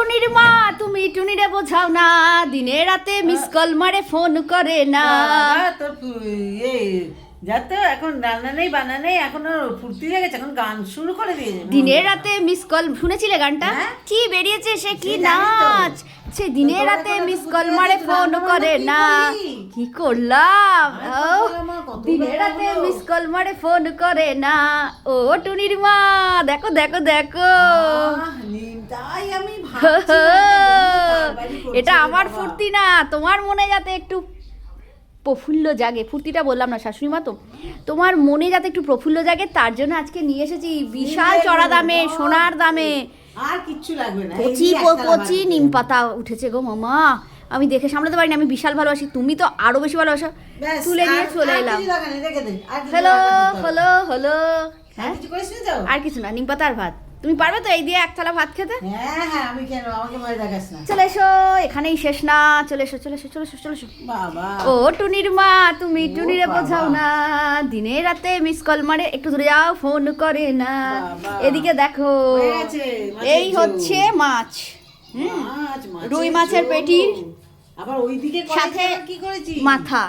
টুনির মা তুমি টুনিরে বোঝাও না, দিনে রাতে মিস কল মারে ফোন করে না। যাতে এখন রান্না নেই বানা নেই, এখন ফুর্তি হয়ে গেছে, এখন গান শুরু করে দিয়েছে। দিনে রাতে মিস কল শুনেছিলে গানটা? কি বেরিয়েছে সে কি নাচ, সে দিনে রাতে মিস কল মারে ফোন করে না। কি করলাম, দিনে রাতে মিস কল মারে ফোন করে না। ও টুনির মা দেখো দেখো দেখো, এটা আমার ফুর্তি না, তোমার মনে যাতে একটু প্রফুল্ল জাগে, ফুর্তিটা বললাম না শাশুড়ি মা, তো তোমার মনে যাতে একটু প্রফুল্ল জাগে তার জন্য আজকে নিয়ে এসেছি বিশাল চড়া দামে, সোনার দামে আর কিচ্ছু লাগবে না। কচি নিম পাতা উঠেছে গো মামা, আমি দেখে সামলাতে পারি না, আমি বিশাল ভালোবাসি, তুমি তো আরো বেশি ভালোবাসো। তুলে নিয়ে চলে এলাম। হ্যালো হলো হলো, হ্যাঁ আর কিছু না, নিম পাতা আর ভাত। তুমি পারবে তো এই দিয়ে এক থালা ভাত খেতে? হ্যাঁ হ্যাঁ, আমি কেন, আমাকে ভয় দেখাস না। চলে এসো, এখানেই শেষ না, চলে এসো চলে এসো চলে এসো চলে এসো। বাবা ও টুনির মা তুমি টুনিরে বোঝাও না, দিনে রাতে মিস কল মারে একটু ধরে যাও ফোন করে না। এদিকে দেখো এই হচ্ছে মাছ, রুই মাছের পেটি, আবার ওইদিকে সাথে কি করেছি মাথা।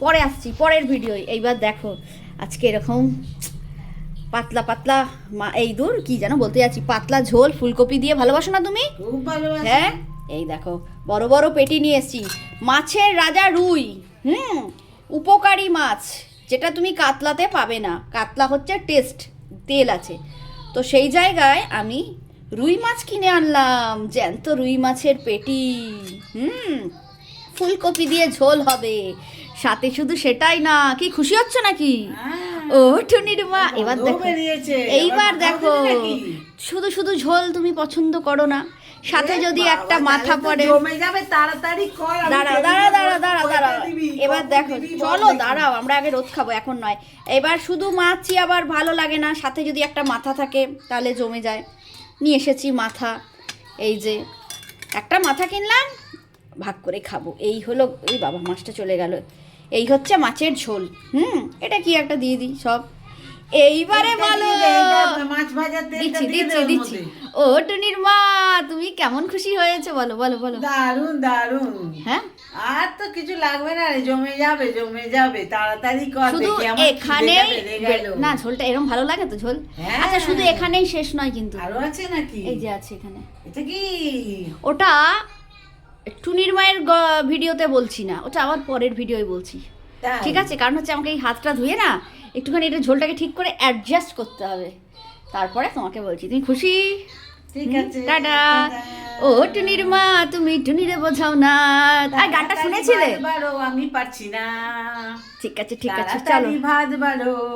পরে আসছি, পরের ভিডিও। এইবার দেখো আজকে এরকম পাতলা পাতলা এই দূর কি যেন বলতে যাচ্ছি, পাতলা ঝোল ফুলকপি দিয়ে, ভালোবাসো না তুমি? খুব ভালোবাসি। হ্যাঁ এই দেখো বড় বড় পেটি নিয়ে এসেছি, মাছের রাজা রুই। উপকারী মাছ, যেটা তুমি কাতলাতে পাবে না, কাতলা হচ্ছে টেস্ট, তেল আছে, তো সেই জায়গায় আমি রুই মাছ কিনে আনলাম, জ্যান্ত রুই মাছের পেটি। ফুলকপি দিয়ে ঝোল হবে, সাথে শুধু সেটাই না, কি খুশি হচ্ছে নাকি? ও টুনির মা এবার দেখো, এইবার দেখো, শুধু শুধু ঝোল তুমি পছন্দ করো না, সাথে যদি একটা মাথা পড়ে। জমে যাবে, তাড়াতাড়ি কর। দাঁড়াও দাঁড়াও দাঁড়াও দাঁড়াও দাঁড়াও, এবার দেখো, চলো দাঁড়াও, আমরা আগে রোদ খাবো, এখন নয়। এবার শুধু মাছই আবার ভালো লাগে না, সাথে যদি একটা মাথা থাকে তাহলে জমে যায়। নিয়ে এসেছি মাথা, এই যে একটা মাথা কিনলাম, ভাগ করে খাবো। এই হলো, ওই বাবা মাছটা চলে গেল। এই হচ্ছে মাছের ঝোল। এটা কি একটা দিয়ে দিই সব। এইবারে বলো, মাছ ভাজা দিচ্ছি দিচ্ছি দিচ্ছি। ও টুনির মা তুমি কেমন খুশি হয়েছে বলো বলো বলো। দারুন দারুন। হ্যাঁ আর তো কিছু লাগবে না রে, জমে যাবে জমে যাবে, তাড়াতাড়ি কর। শুধু এখানে না, ঝোলটা এরকম ভালো লাগে তো ঝোল। আচ্ছা শুধু এখানেই শেষ নয় কিন্তু, আরো আছে নাকি? এই যে আছে এখানে। এটা কি? ওটা টুনির মায়ের ভিডিওতে বলছি না, ওটা আবার পরের ভিডিওয় বলছি, ঠিক আছে? কারণ হচ্ছে আমাকে এই হাতটা ধুয়ে না একটুখানি এটা ঝোলটাকে ঠিক করে অ্যাডজাস্ট করতে হবে, তারপরে তোমাকে বলছি। তুমি খুশি? ঠিক আছে, টাটা। ও টুনির মা তুমি টুনিরে বোঝাও না, আর গানটা শুনেছিলে? আমি পারছি না। ঠিক আছে ঠিক আছে, চলো ভাত বাড়ো।